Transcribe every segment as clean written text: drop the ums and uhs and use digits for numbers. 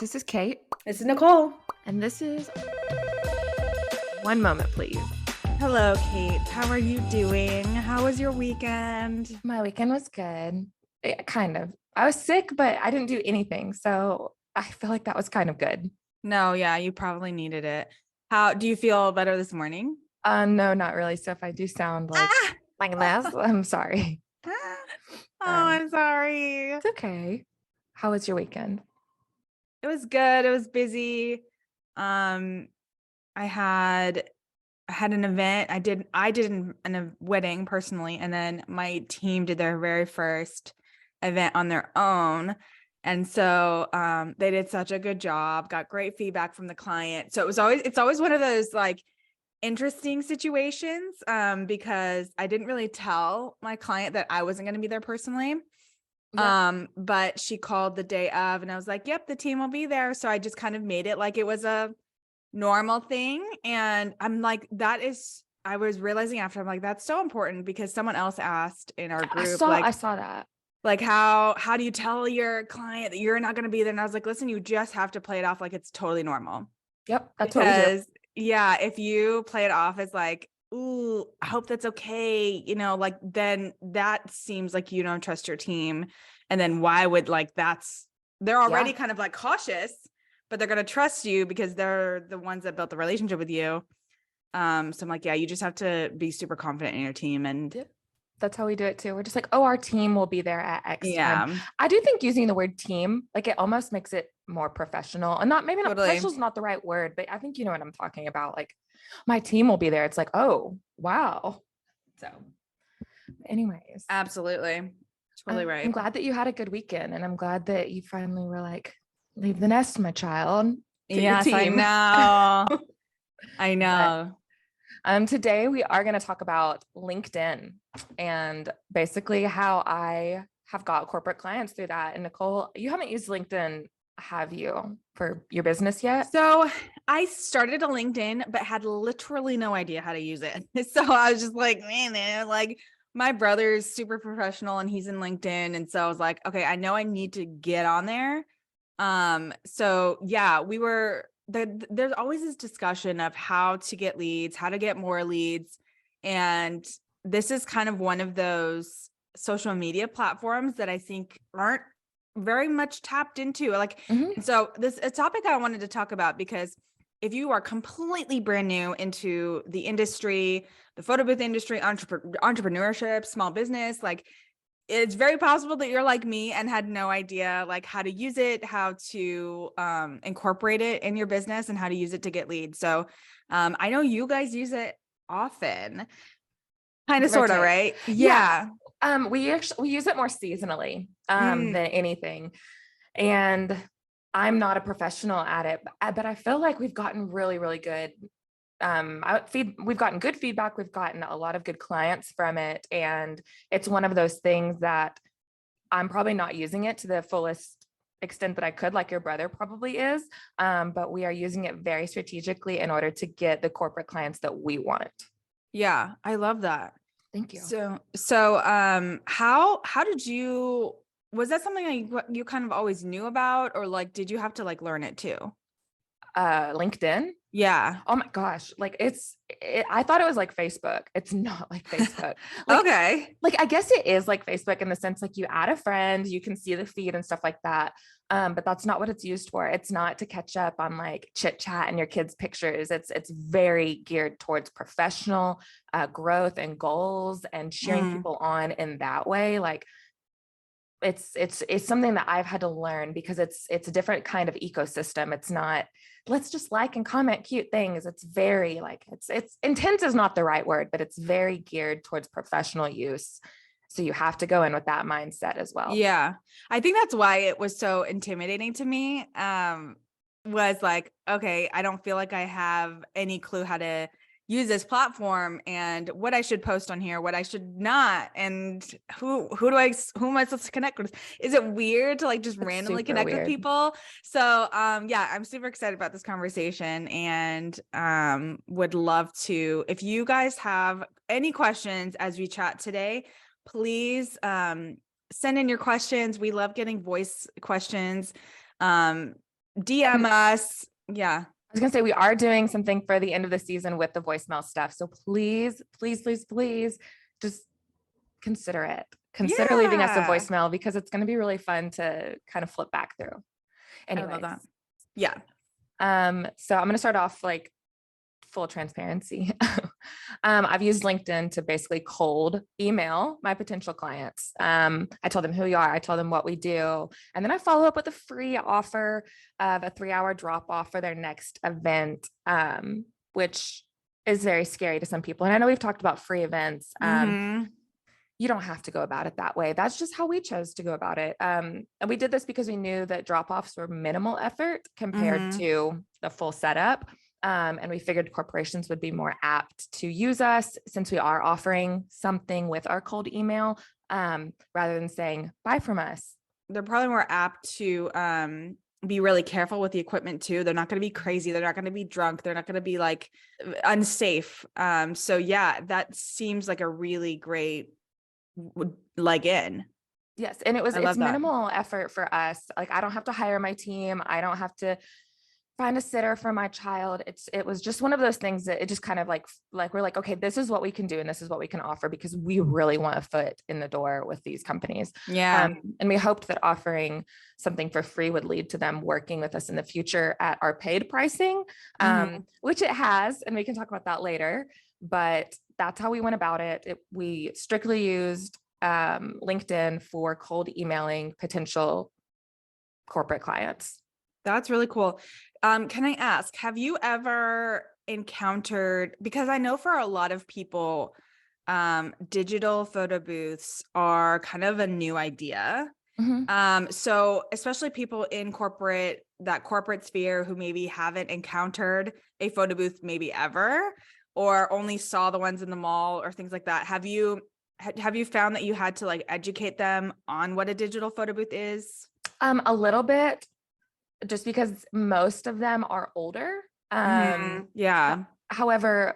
This is Kate, This is Nicole. and this is One Moment, Please. Hello, Kate. How are you doing? How was your weekend? My weekend was good. Kind of. I was sick, but I didn't do anything. So I feel like that was kind of good. No, yeah, you probably needed it. How do you feel better this morning? No, not really. So if I do sound like Ah! this, I'm sorry. Oh, I'm sorry. It's okay. How was your weekend? It was good. It was busy. I had an event. I did a wedding personally, and then my team did their very first event on their own. And so they did such a good job, got great feedback from the client. So it's always one of those like interesting situations because I didn't really tell my client that I wasn't going to be there personally. Yeah. But she called the day of and I was like, yep, the team will be there. So I just kind of made it like it was a normal thing. And I'm like, I was realizing after, I'm like, that's so important because someone else asked in our I group, saw that. like how do you tell your client that you're not going to be there? And I was like, listen, you just have to play it off like it's totally normal. Yep, that's what we do. Because yeah, if you play it off as like, ooh, I hope that's okay, like then that seems like you don't trust your team. And then why would they're already kind of like cautious, but they're going to trust you because they're the ones that built the relationship with you. So I'm like, yeah, you just have to be super confident in your team. And That's how we do it too. We're just like, oh, our team will be there at X time. yeah, I do think using the word team, like it almost makes it more professional. And maybe not totally. professional is not the right word, but I think you know what I'm talking about. Like my team will be there. It's like, oh, wow. So anyways. Absolutely. Totally right. I'm glad that you had a good weekend and I'm glad that you finally were like, leave the nest, my child. Yes, I know. I know. Today we are going to talk about LinkedIn and basically how I have got corporate clients through that. And Nicole, you haven't used LinkedIn, have you, for your business yet? So I started a LinkedIn, but had literally no idea how to use it. So I was just like, man, like my brother's super professional and he's in LinkedIn. And so I was like, okay, I know I need to get on there. So yeah, there's always this discussion of how to get leads, how to get more leads. And this is kind of one of those social media platforms that I think aren't very much tapped into. And so this a topic I wanted to talk about because if you are completely brand new into the industry, the photo booth industry, entrepreneurship, small business, like it's very possible that you're like me and had no idea like how to use it, how to incorporate it in your business and how to use it to get leads. So I know you guys use it often, kind of, sort of, right? Yeah. We use it more seasonally than anything. And I'm not a professional at it, but I feel like we've gotten really, really good. We've gotten good feedback. We've gotten a lot of good clients from it. And it's one of those things that I'm probably not using it to the fullest extent that I could, like your brother probably is. But we are using it very strategically in order to get the corporate clients that we want. Yeah. I love that. Thank you. So how did you, was that something you kind of always knew about, or like, did you have to like learn it too? LinkedIn. Yeah. Oh my gosh. Like I thought it was like Facebook. It's not like Facebook. Okay. Like, I guess it is like Facebook in the sense, like you add a friend, you can see the feed and stuff like that. But that's not what it's used for. It's not to catch up on like chit chat and your kids' pictures. It's very geared towards professional growth and goals and cheering people on in that way. Like it's something that I've had to learn because it's a different kind of ecosystem. It's not, let's just like and comment cute things. It's very like, it's intense is not the right word, but it's very geared towards professional use. So you have to go in with that mindset as well. Yeah. I think that's why it was so intimidating to me. Was like, okay, I don't feel like I have any clue how to use this platform and what I should post on here, what I should not, and who am I supposed to connect with? Is it weird to like just randomly connect with people? So yeah, I'm super excited about this conversation and would love to, if you guys have any questions as we chat today, please send in your questions. We love getting voice questions. DM us. Yeah. I was gonna say we are doing something for the end of the season with the voicemail stuff. So please, please, please, please just consider it. Consider leaving us a Yeah. voicemail because it's gonna be really fun to kind of flip back through. I love Anyways, that. Yeah. so I'm gonna start off like full transparency. I've used LinkedIn to basically cold email my potential clients. I tell them who you are, I tell them what we do, and then I follow up with a free offer of a 3-hour drop off for their next event, which is very scary to some people. And I know we've talked about free events. Mhm. You don't have to go about it that way. That's just how we chose to go about it. And we did this because we knew that drop offs were minimal effort compared Mhm. to the full setup. And we figured corporations would be more apt to use us since we are offering something with our cold email, rather than saying buy from us. They're probably more apt to be really careful with the equipment too. They're not going to be crazy. They're not going to be drunk. They're not going to be like unsafe. So yeah, that seems like a really great leg in. Yes. And I it's love that. minimal effort for us. Like I don't have to hire my team. I don't have to find a sitter for my child. It was just one of those things that it just kind of like we're like, okay, this is what we can do and this is what we can offer because we really want a foot in the door with these companies. Yeah. And we hoped that offering something for free would lead to them working with us in the future at our paid pricing, which it has, and we can talk about that later. But that's how we went about it. We strictly used LinkedIn for cold emailing potential corporate clients. That's really cool. Can I ask, have you ever encountered, because I know for a lot of people, digital photo booths are kind of a new idea. So especially people in that corporate sphere who maybe haven't encountered a photo booth maybe ever, or only saw the ones in the mall or things like that. Have you found that you had to like educate them on what a digital photo booth is? A little bit, just because most of them are older. Yeah. However,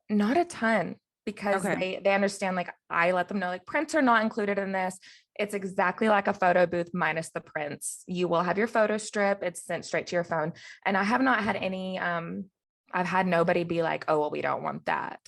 not a ton because Okay. they understand, like I let them know like prints are not included in this. It's exactly like a photo booth minus the prints. You will have your photo strip. It's sent straight to your phone. And I have not had any, I've had nobody be like, oh, well, we don't want that.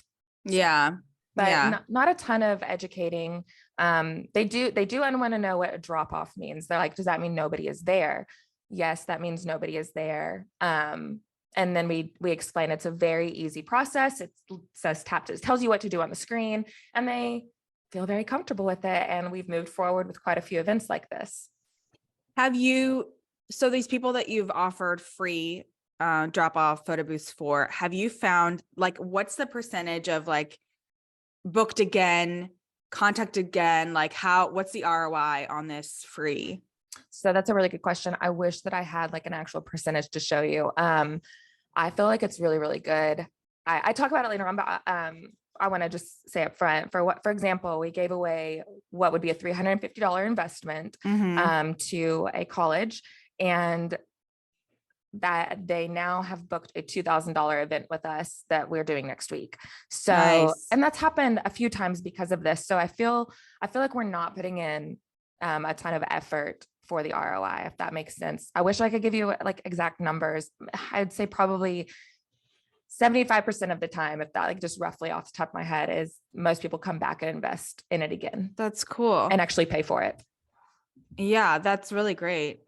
Yeah. But Yeah. not a ton of educating. They do want to know what a drop off means. They're like, does that mean nobody is there? Yes, that means nobody is there. And then we explain it's a very easy process. It says it tells you what to do on the screen, and they feel very comfortable with it. And we've moved forward with quite a few events like this. So these people that you've offered free drop off photo booths for, have you found like, what's the percentage of like booked again, contact again? Like what's the ROI on this free? So that's a really good question. I wish that I had like an actual percentage to show you. I feel like it's really, really good. I talk about it later on, but I want to just say up front for example, we gave away what would be a $350 investment to a college, and that they now have booked a $2,000 event with us that we're doing next week. So, Nice. and that's happened a few times because of this. So I feel like we're not putting in a ton of effort for the ROI, if that makes sense. I wish I could give you like exact numbers. I'd say probably 75% of the time, if that like just roughly off the top of my head, is most people come back and invest in it again. That's cool. And actually pay for it. Yeah, that's really great.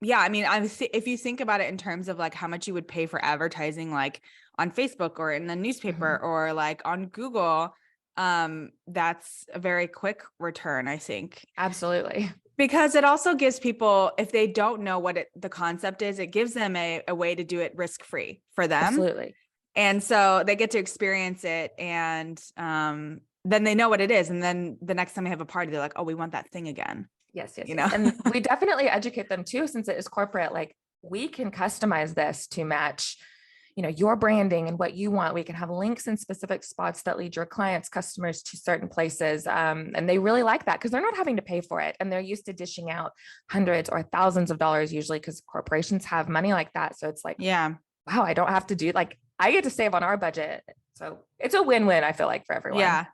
Yeah, I mean, if you think about it in terms of like how much you would pay for advertising, like on Facebook or in the newspaper or like on Google, that's a very quick return, I think. Absolutely. Because it also gives people, if they don't know what the concept is, it gives them a way to do it risk-free for them. Absolutely. And so they get to experience it, and then they know what it is. And then the next time they have a party, they're like, oh, we want that thing again. Yes. You know? And we definitely educate them too, since it is corporate. Like we can customize this to match, your branding and what you want. We can have links in specific spots that lead your clients, customers to certain places. And they really like that because they're not having to pay for it. And they're used to dishing out hundreds or thousands of dollars usually because corporations have money like that. So it's like, yeah, wow, I don't have to do, like, I get to save on our budget. So it's a win-win, I feel like, for everyone. Yeah.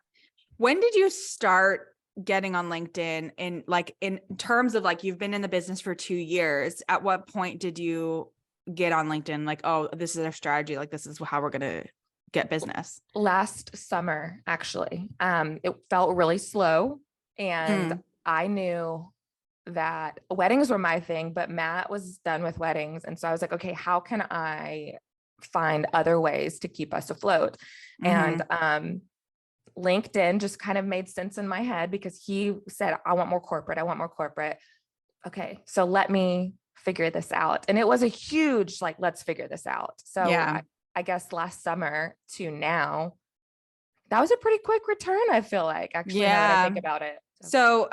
When did you start getting on LinkedIn and like in terms of like, you've been in the business for 2 years. At what point did you get on LinkedIn? Like, oh, this is our strategy. Like, this is how we're going to get business. Last summer, actually. It felt really slow, and I knew that weddings were my thing, but Matt was done with weddings. And so I was like, okay, how can I find other ways to keep us afloat? And LinkedIn just kind of made sense in my head because he said, I want more corporate. I want more corporate. Okay, so let me figure this out. And it was a huge, like, let's figure this out. So I guess last summer to now, that was a pretty quick return, I feel like, actually, now that I think about it. So,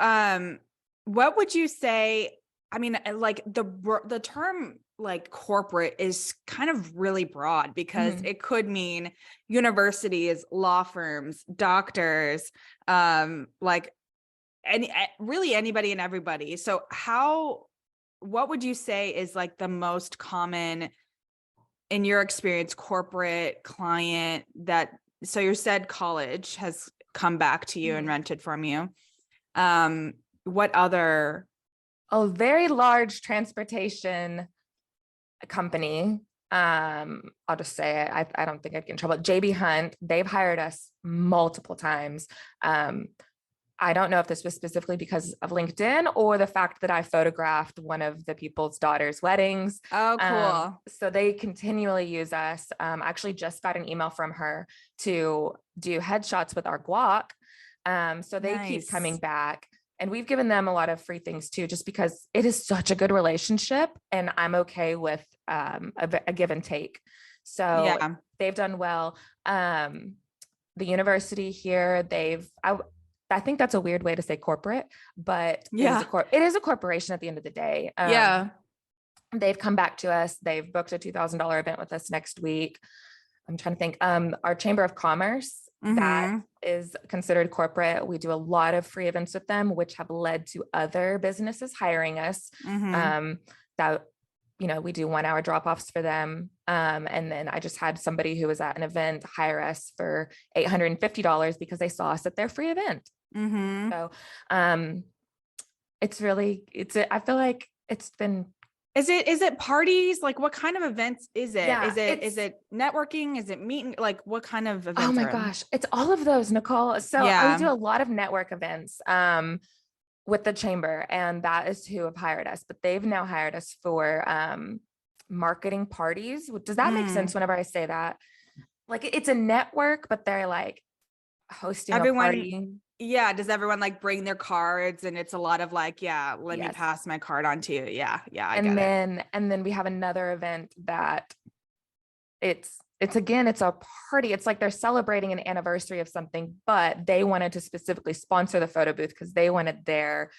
what would you say? I mean, like the term like corporate is kind of really broad because it could mean universities, law firms, doctors, like really anybody and everybody. So what would you say is like the most common, in your experience, corporate client so you said college has come back to you and rented from you. What other? A very large transportation company. I'll just say it. I don't think I'd get in trouble. JB Hunt, they've hired us multiple times. I don't know if this was specifically because of LinkedIn or the fact that I photographed one of the people's daughter's weddings. Oh, cool. So they continually use us. I actually just got an email from her to do headshots with our guac. So they keep coming back. And we've given them a lot of free things too, just because it is such a good relationship and I'm okay with a give and take. So they've done well. The university here, I think that's a weird way to say corporate, but it is a corporation at the end of the day. They've come back to us. They've booked a $2,000 event with us next week. I'm trying to think. Our Chamber of Commerce, that is considered corporate. We do a lot of free events with them, which have led to other businesses hiring us. That, we do 1 hour drop-offs for them. And then I just had somebody who was at an event hire us for $850 because they saw us at their free event. So I feel like it's been. Is it parties? Like, what kind of events is it? Yeah, is it networking? Is it meeting? Like, what kind of events? Oh my gosh. It's all of those, Nicole. So I do a lot of network events with the chamber, and that is who have hired us, but they've now hired us for marketing parties. Does that make sense whenever I say that? Like, it's a network, but they're like hosting a party. Yeah. Does everyone like bring their cards, and it's a lot of like, let me pass my card on to you. Yeah. I get it. And then we have another event that it's a party. It's like they're celebrating an anniversary of something, but they wanted to specifically sponsor the photo booth because they wanted their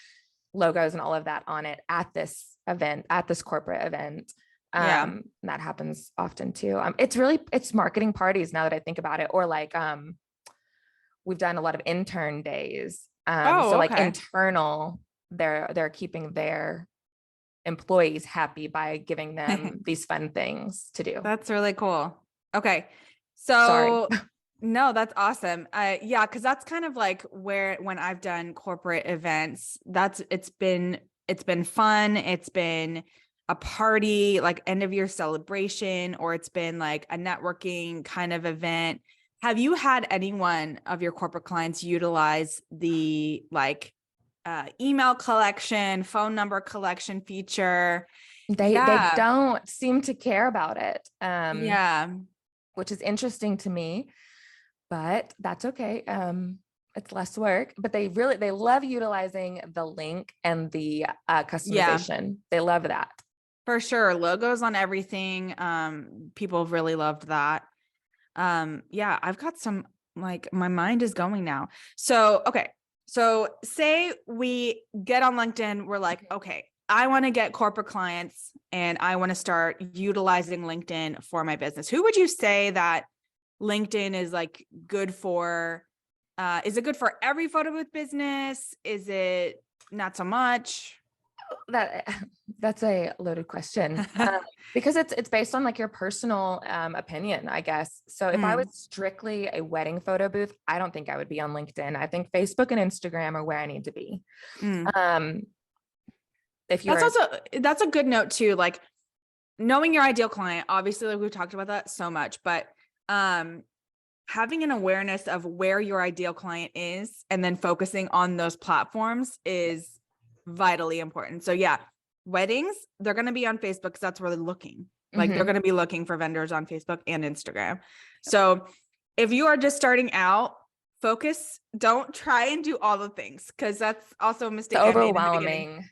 logos and all of that on it at this event, at this corporate event. That happens often too. It's marketing parties now that I think about it, or like, we've done a lot of intern days. Like internal, they're keeping their employees happy by giving them these fun things to do. That's really cool. Okay. So sorry. No, that's awesome. Cause that's kind of like when I've done corporate events, it's been fun. It's been a party, like end of year celebration, or it's been like a networking kind of event. Have you had anyone of your corporate clients utilize the like email collection, phone number collection feature? They don't seem to care about it. Which is interesting to me, but that's okay. It's less work, but they love utilizing the link and the customization. They love that. For sure. Logos on everything. People have really loved that. I've got some, like, my mind is going now. So, okay. So say we get on LinkedIn, we're like, okay, I want to get corporate clients and I want to start utilizing LinkedIn for my business. Who would you say that LinkedIn is like good for? Is it good for every photo booth business? Is it not so much? That that's a loaded question, because it's based on like your personal opinion, I guess. So if I was Mm, strictly a wedding photo booth, I don't think I would be on LinkedIn. I think Facebook and Instagram are where I need to be. mm. Um, if That's you're also that's a good note too. Like knowing your ideal client, obviously, like we've talked about that so much, but um having an awareness of where your ideal client is and then focusing on those platforms is vitally important. So yeah, weddings, they're going to be on Facebook because that's where they're looking. Like they're Mhm. going to be looking for vendors on Facebook and Instagram. So if you are just starting out, focus, don't try and do all the things because that's also a It's mistake I made in the beginning. overwhelming.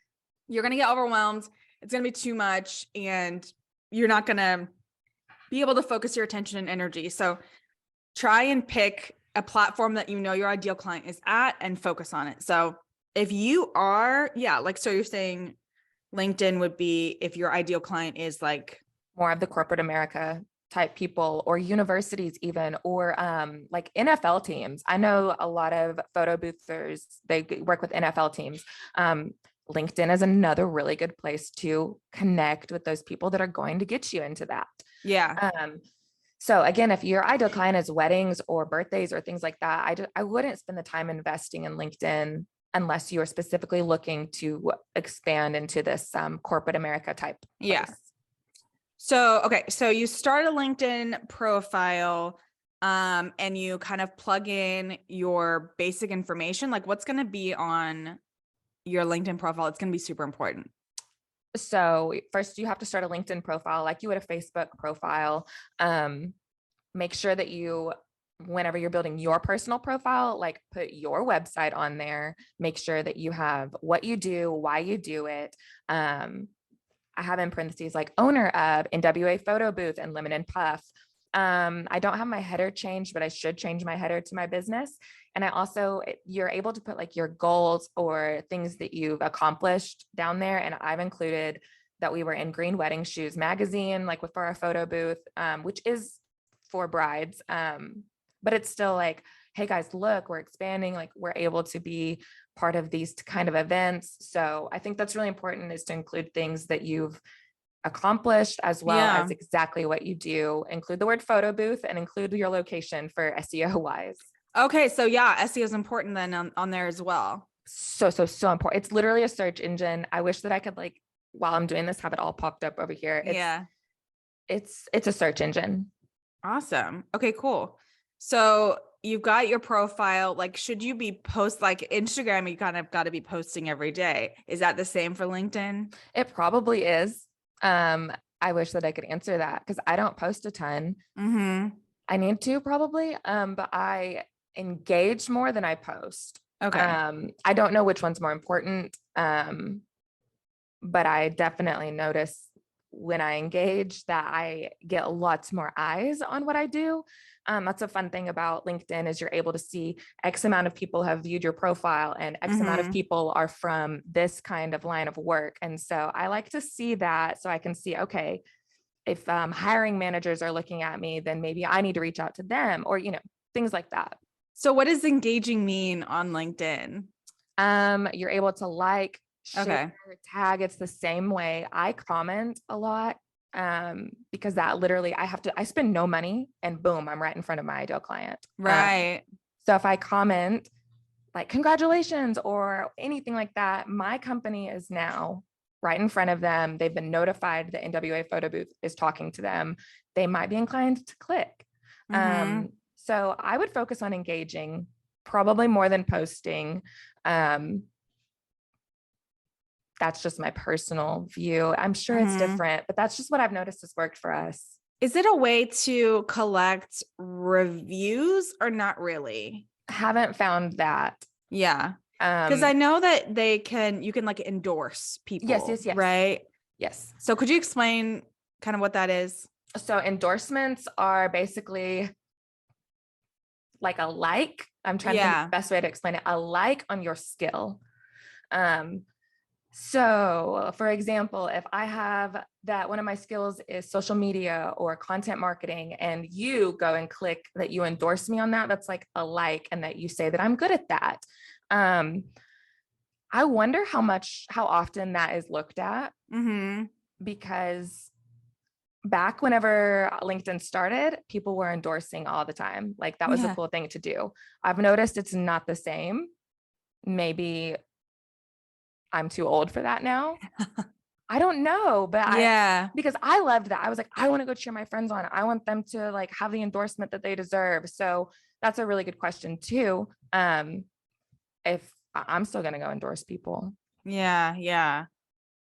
You're going to get overwhelmed. It's going to be too much and you're not going to be able to focus your attention and energy. So try and pick a platform that you know your ideal client is at and focus on it. So if you are, yeah, like, so you're saying LinkedIn would be if your ideal client is like, More of the corporate America type people, or universities even, or like NFL teams. I know a lot of photo boothers, work with NFL teams. LinkedIn is another really good place to connect with those people that are going to get you into that. yeah, Um, so again, if your ideal client is weddings or birthdays or things like that, I wouldn't spend the time investing in LinkedIn unless you are specifically looking to expand into this corporate America type yeah. place. So, okay. So you start a LinkedIn profile, and you kind of plug in your basic information, like what's going to be on your LinkedIn profile. It's going to be super important. So first you have to start a LinkedIn profile like you would a Facebook profile. Make sure that you, whenever you're building your personal profile, like put your website on there, make sure that you have what you do, why you do it. I have in parentheses like owner of NWA photo booth and Lemon and Puff. I don't have my header changed, but I should change my header to my business. And I also, you're able to put like your goals or things that you've accomplished down there. And I've included that we were in Green Wedding Shoes magazine, like for our photo booth, which is for brides. But it's still like, hey guys, look, we're expanding, like we're able to be part of these kind of events. So I think that's really important, is to include things that you've accomplished as well Yeah. as exactly what you do. Include the word photo booth and include your location for SEO wise. Okay. So yeah, SEO is important then on there as well. So important. It's literally a search engine. I wish that I could, like, while I'm doing this, have it all popped up over here. Yeah. It's a search engine. Awesome. Okay, cool. So you've got your profile. Like, should you be like Instagram, you kind of got to be posting every day. Is that the same for LinkedIn? It probably is. I wish that I could answer that because I don't post a ton. Mm-hmm. I need to probably, but I engage more than I post. Okay. I don't know which one's more important, but I definitely notice when I engage that I get lots more eyes on what I do. That's a fun thing about LinkedIn, is you're able to see X amount of people have viewed your profile and X amount of Mm-hmm. people are from this kind of line of work. And so I like to see that so I can see, okay, if hiring managers are looking at me, then maybe I need to reach out to them, or, things like that. So what does engaging mean on LinkedIn? You're able to like, share, Okay. tag. It's the same way. I comment a lot, because that literally, I spend no money and boom, I'm right in front of my ideal client. Right. So if I comment like congratulations or anything like that, my company is now right in front of them. They've been notified that NWA photo booth is talking to them. They might be inclined to click. Mm-hmm. So I would focus on engaging probably more than posting. Um, that's just my personal view. I'm sure it's Mm-hmm. different, but that's just what I've noticed has worked for us. Is it a way to collect reviews or not really? Haven't found that. Yeah. Because I know that you can like endorse Yes, people, yes, yes. right? Yes. So could you explain kind of what that is? So endorsements are basically like a like. I'm trying to think of Yeah. the best way to explain it. A like on your skill. So for example, if I have that one of my skills is social media or content marketing, and you go and click that you endorse me on that, that's like a like, and that you say that I'm good at that. I I wonder how often that is looked at, because back whenever LinkedIn started, people were endorsing all the time. Like that was a cool thing to do. I've noticed it's not the same. Maybe I'm too old for that now. I don't know, but because I loved that. I was like, I want to go cheer my friends on. I want them to like have the endorsement that they deserve. So that's a really good question too. If I'm still going to go endorse people. Yeah.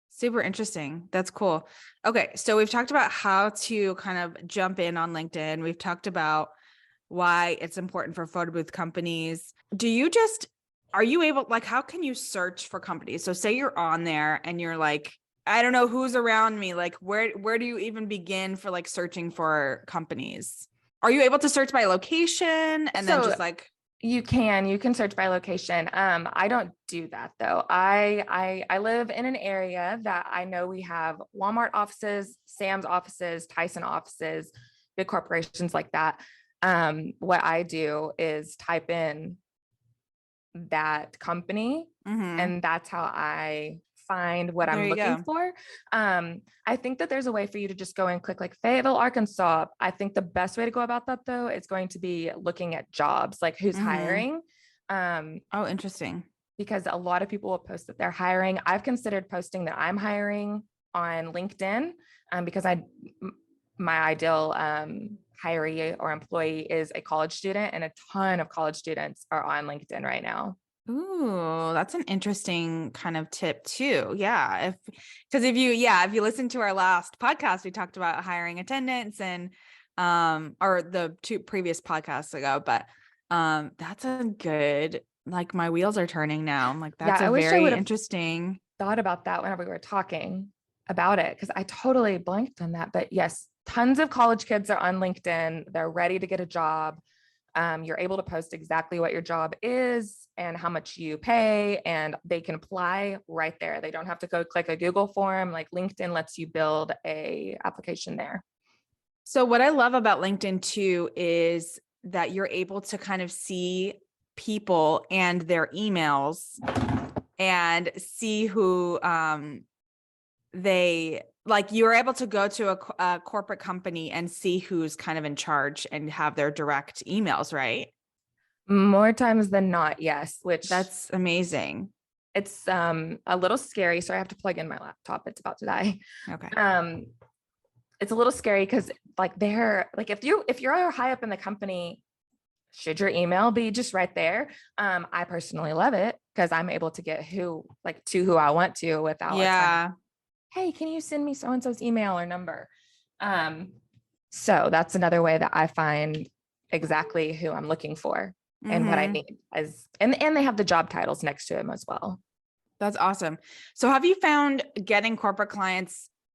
Super interesting. That's cool. Okay. So we've talked about how to kind of jump in on LinkedIn. We've talked about why it's important for photo booth companies. Are you able, like, how can you search for companies? So say you're on there and you're like, I don't know who's around me. Like, where do you even begin for like searching for companies? Are you able to search by location and then just like, you can search by location. I don't do that though. I live in an area that I know we have Walmart offices, Sam's offices, Tyson offices, big corporations like that. What I do is type in that company, and that's how I find what I'm looking for. I think that there's a way for you to just go and click like Fayetteville, Arkansas. I think the best way to go about that though is going to be looking at jobs, like who's hiring. Oh, interesting. Because a lot of people will post that they're hiring. I've considered posting that I'm hiring on LinkedIn, because my ideal hiree or employee is a college student, and a ton of college students are on LinkedIn right now. Ooh, that's an interesting kind of tip too. Yeah. If you listen to our last podcast, we talked about hiring attendants and, or the 2 previous podcasts ago, but, that's a good, like my wheels are turning now. I'm like, that's a very interesting thought about that whenever we were talking about it. Cause I totally blanked on that, but yes, tons of college kids are on LinkedIn. They're ready to get a job. You're able to post exactly what your job is and how much you pay, and they can apply right there. They don't have to go click a Google form. Like LinkedIn lets you build a application there. So what I love about LinkedIn too is that you're able to kind of see people and their emails and see who they like. You're able to go to a corporate company and see who's kind of in charge and have their direct emails, right? More times than not, yes, which that's amazing. It's a little scary. So I have to plug in my laptop. It's about to die. Okay. It's a little scary because like they're like, if you're high up in the company, should your email be just right there? I personally love it because I'm able to get to who I want to without hey, can you send me so-and-so's email or number? So that's another way that I find exactly who I'm looking for and what I need, and they have the job titles next to them as well. That's awesome. So have you found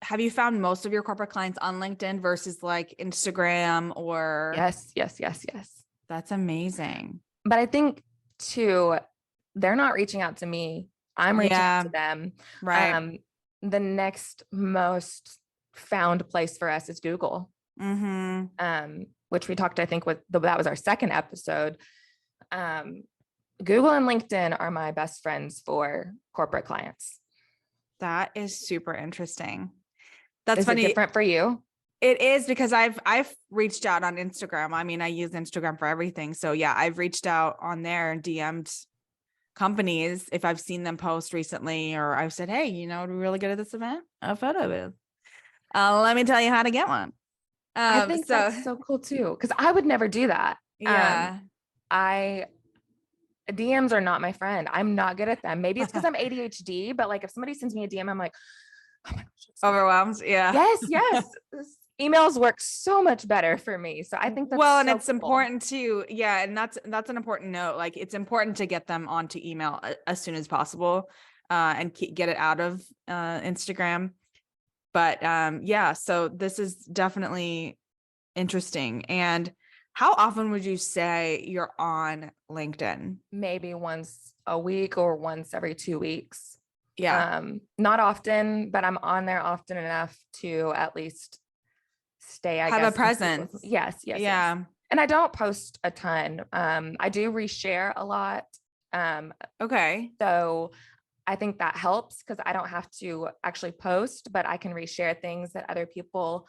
have you found most of your corporate clients on LinkedIn versus like Instagram or? Yes. That's amazing. But I think too, they're not reaching out to me. I'm reaching out to them. Right. The next most found place for us is Google, which we talked, I think that was our second episode. Google and LinkedIn are my best friends for corporate clients. That is super interesting. That's funny. Is it different for you? It is, because I've reached out on Instagram. I mean, I use Instagram for everything. So yeah, I've reached out on there and DM'd companies if I've seen them post recently, or I've said, hey, we're really good at this event, a photo booth. Let me tell you how to get one. I think that's so cool too, because I would never do that. Yeah. DMs are not my friend. I'm not good at them. Maybe it's because I'm ADHD, but like if somebody sends me a DM, I'm like, oh my gosh, overwhelmed. Yeah. Yes. Emails work so much better for me. So I think that's and it's important too. Yeah. And that's an important note. Like it's important to get them onto email as soon as possible, and get it out of Instagram. But yeah, so this is definitely interesting. And how often would you say you're on LinkedIn? Maybe once a week or once every 2 weeks. Yeah. Not often, but I'm on there often enough to at least stay, I guess, have a presence. Yes. Yeah. And I don't post a ton. I do reshare a lot. Okay. So I think that helps because I don't have to actually post, but I can reshare things that other people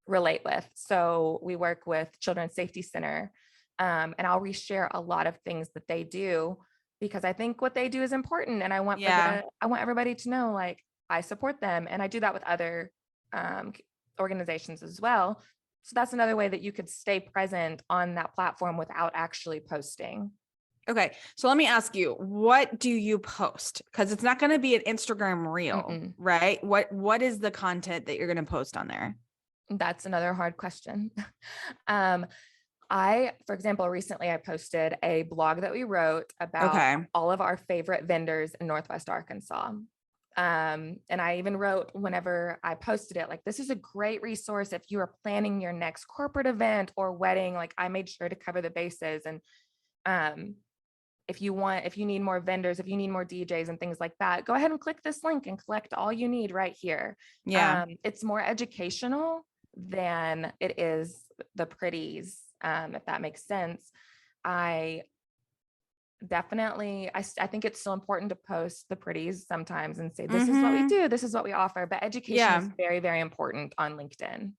relate with. So we work with Children's Safety Center, and I'll reshare a lot of things that they do because I think what they do is important, and Yeah. I want everybody to know like I support them, and I do that with other organizations as well. So that's another way that you could stay present on that platform without actually posting. Okay. So let me ask you, what do you post? Because it's not going to be an Instagram reel, Mm-mm. right? What is the content that you're going to post on there? That's another hard question. For example, recently I posted a blog that we wrote about Okay. all of our favorite vendors in Northwest Arkansas. And I even wrote whenever I posted it, like, this is a great resource if you are planning your next corporate event or wedding. Like, I made sure to cover the bases. And um, if you need more vendors, if you need more DJs and things like that, go ahead and click this link and collect all you need right here. Yeah. It's more educational than it is the pretties, if that makes sense. I definitely, I think it's still important to post the pretties sometimes and say, this is what we Mm-hmm. do, this is what we offer. But education is Yeah. very, very important on LinkedIn.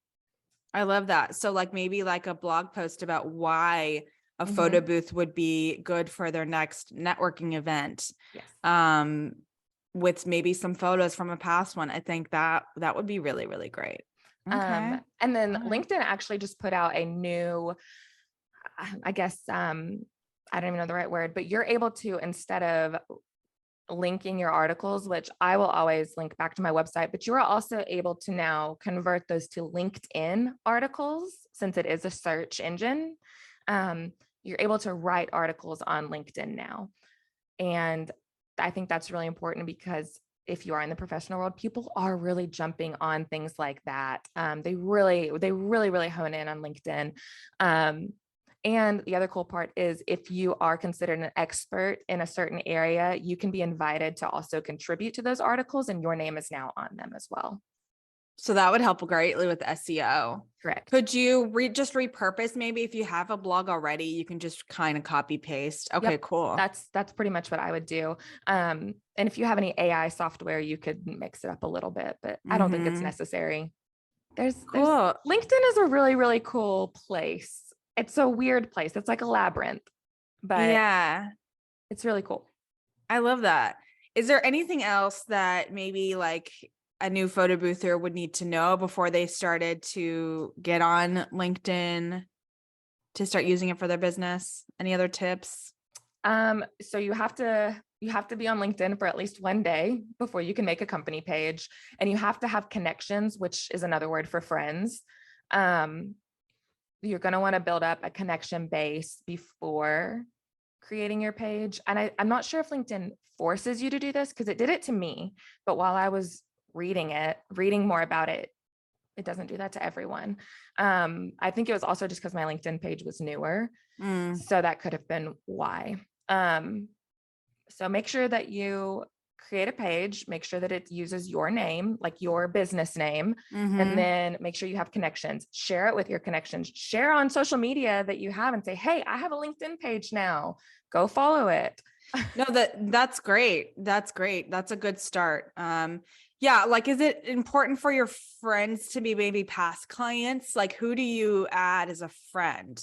I love that. So like maybe like a blog post about why a photo Mhm. booth would be good for their next networking event. Yes. With maybe some photos from a past one. I think that would be really, really great. Okay. And then All right. LinkedIn actually just put out a new, I guess, I don't even know the right word, but you're able to, instead of linking your articles, which I will always link back to my website, but you are also able to now convert those to LinkedIn articles since it is a search engine. You're able to write articles on LinkedIn now. And I think that's really important because if you are in the professional world, people are really jumping on things like that. They really, really hone in on LinkedIn. And the other cool part is if you are considered an expert in a certain area, you can be invited to also contribute to those articles, and your name is now on them as well. So that would help greatly with SEO. Correct. Could you just repurpose, maybe if you have a blog already, you can just kind of copy paste. Okay, Yep. cool. That's pretty much what I would do. And if you have any AI software, you could mix it up a little bit, but I don't think it's necessary. There's Cool. LinkedIn is a really, really cool place. It's a weird place. It's like a labyrinth, but Yeah, it's really cool. I love that. Is there anything else that maybe like a new photo boother would need to know before they started to get on LinkedIn to start using it for their business? Any other tips? So you have to be on LinkedIn for at least one day before you can make a company page, and you have to have connections, which is another word for friends. You're going to want to build up a connection base before creating your page. And I'm not sure if LinkedIn forces you to do this because it did it to me. But while I was reading more about it, it doesn't do that to everyone. I think it was also just because my LinkedIn page was newer. So that could have been why. So make sure that you create a page, make sure that it uses your name, like your business name, and then make sure you have connections. Share it with your connections. Share on social media that you have and say, hey, I have a LinkedIn page now. Go follow it. No, that's great. That's great. That's a good start. Yeah, like, is it important for your friends to be maybe past clients? Like, who do you add as a friend?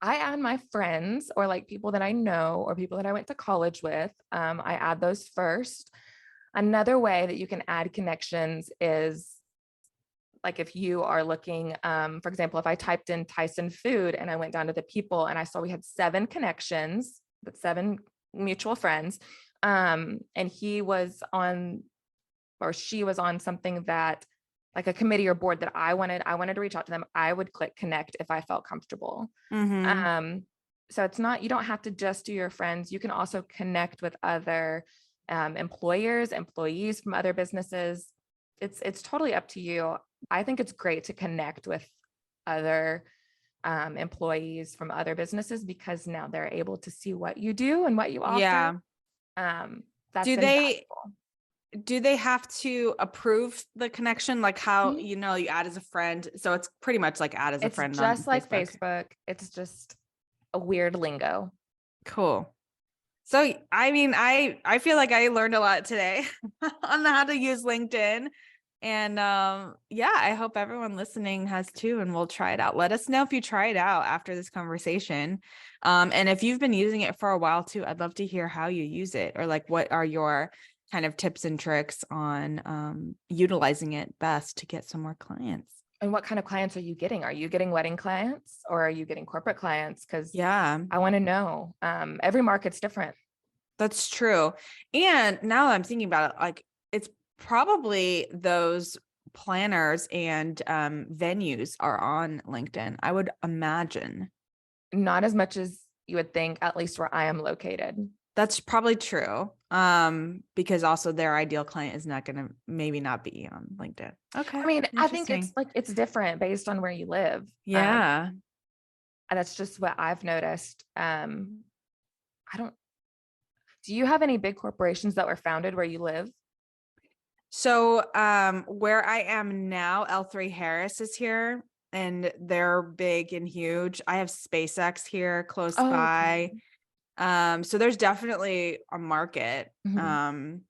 I add my friends or like people that I know or people that I went to college with. I add those first. Another way that you can add connections is like if you are looking, for example, if I typed in Tyson Food and I went down to the people and I saw we had 7 connections, but 7 mutual friends, and he was on or she was on something that like a committee or board that I wanted to reach out to them, I would click connect if I felt comfortable. So it's not, you don't have to just do your friends. You can also connect with other employers, employees from other businesses. It's totally up to you. I think it's great to connect with other employees from other businesses because now they're able to see what you do and what you offer. Yeah. That's Do been they valuable. do they have to approve the connection? Like how, Mhm. you add as a friend. So it's pretty much like add as a It's friend on just like Facebook. Facebook. It's just a weird lingo. Cool. So, I mean, I feel like I learned a lot today on how to use LinkedIn. And yeah, I hope everyone listening has too, and we'll try it out. Let us know if you try it out after this conversation. And if you've been using it for a while too, I'd love to hear how you use it, or like what are your kind of tips and tricks on utilizing it best to get some more clients. And what kind of clients are you getting? Are you getting wedding clients or are you getting corporate clients? Because Yeah, I want to know. Every market's different. that's true. And now that I'm thinking about it, like it's probably those planners and venues are on LinkedIn, I would imagine. Not as much as you would think, at least where I am located. That's probably true. Because also their ideal client is not going to maybe not be on LinkedIn. Okay. I mean, I think Interesting. it's different based on where you live. Yeah. And that's just what I've noticed. I don't, do you have any big corporations that were founded where you live? So where I am now, L3 Harris is here and they're big and huge. I have SpaceX here close Oh, by. okay. So there's definitely a market. Mhm.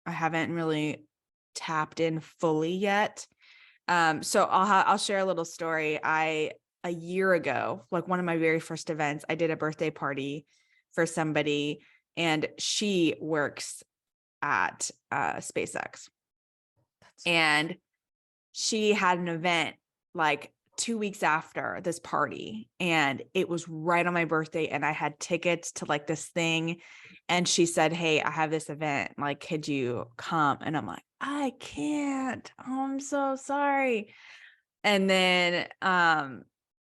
I haven't really tapped in fully yet. So I'll share a little story. A year ago, like one of my very first events, I did a birthday party for somebody and she works at SpaceX. And she had an event like 2 weeks after this party and it was right on my birthday and I had tickets to like this thing and she said, "Hey, I have this event, like could you come?" And I'm like, "I can't. Oh, I'm so sorry." And then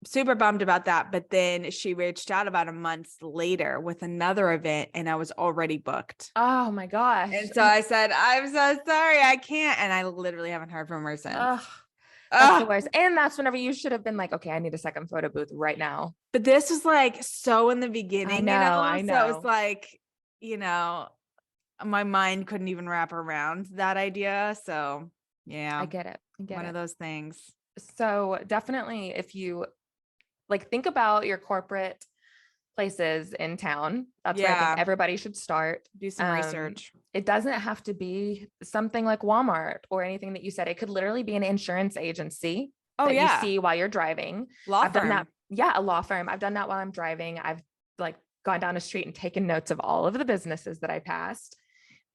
super bummed about that, but then she reached out about a month later with another event and I was already booked. Oh my gosh. And so I said, "I'm so sorry, I can't." And I literally haven't heard from her since. Ugh, that's the Ugh. worst. And that's whenever you should have been like, okay, I need a second photo booth right now. But this was like so in the I beginning, know, you know? I So it was know. like, you know, my mind couldn't even wrap around that idea. So I yeah, get it. I get one of it. those things. So definitely if you like think about your corporate places in town, that's where I think Yeah, everybody should start. do some research. It doesn't have to be something like Walmart or anything that you said. It could literally be an insurance agency Oh that you yeah, see while you're driving. law I've done that. firm. Yeah, a law firm. I've done that while I'm driving. I've like gone down a street and taken notes of all of the businesses that I passed.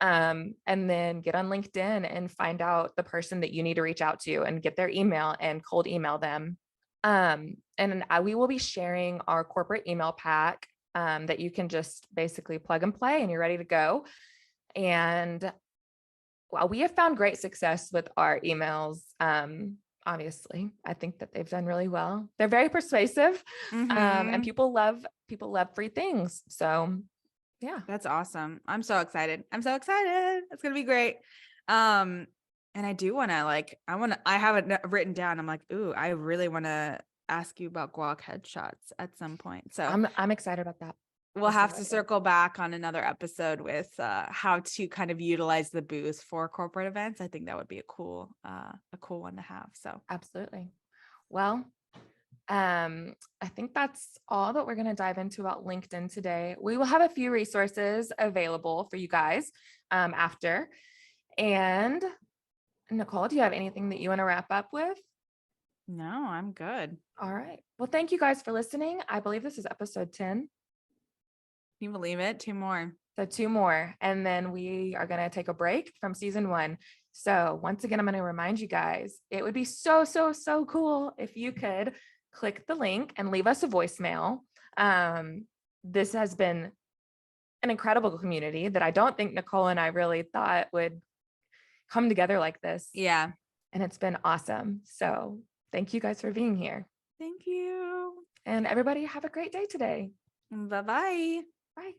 And then get on LinkedIn and find out the person that you need to reach out to and get their email and cold email them. We will be sharing our corporate email pack that you can just basically plug and play and you're ready to go. And well, we have found great success with our emails. Obviously, I think that they've done really well. They're very persuasive, and Mm-hmm. people love free things. So yeah, That's awesome. I'm so excited. I'm so excited. It's gonna be great. And I do want to I have it written down. I'm like, ooh, I really want to ask you about guac headshots at some point. So I'm excited about that. we'll We'll see have how to it goes. circle back on another episode with how to kind of utilize the booth for corporate events. I think that would be a cool one to have. So Absolutely. Well, I think that's all that we're going to dive into about LinkedIn today. We will have a few resources available for you guys after. And Nicole, do you have anything that you want to wrap up with? no, I'm good. All right. Well, thank you guys for listening. I believe this is episode 10. Can you believe it? 2 more. So 2 more. And then we are going to take a break from season 1. So once again, I'm going to remind you guys, it would be so, so, so cool if you could click the link and leave us a voicemail. This has been an incredible community that I don't think Nicole and I really thought would come together like this. Yeah. And it's been awesome. So thank you guys for being here. Thank you. And everybody have a great day today. Bye-bye. Bye.